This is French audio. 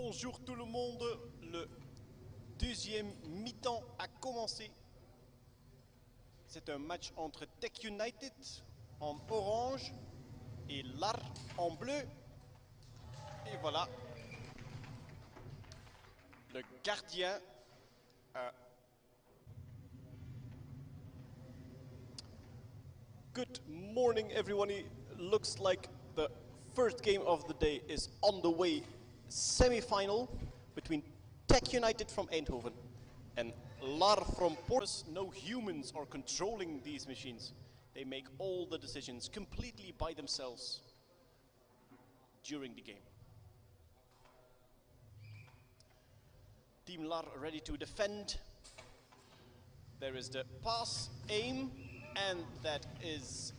Bonjour tout le monde, le deuxième mi-temps a commencé. C'est un match entre Tech United en orange et LAR en bleu. Et voilà, le gardien Good morning everyone. It looks like the first game of the day is on the way. Semi-final between Tech United from Eindhoven and LAR from Portus. No humans are controlling these machines. They make all the decisions completely by themselves during the game. Team LAR ready to defend. There is the pass, aim, and that is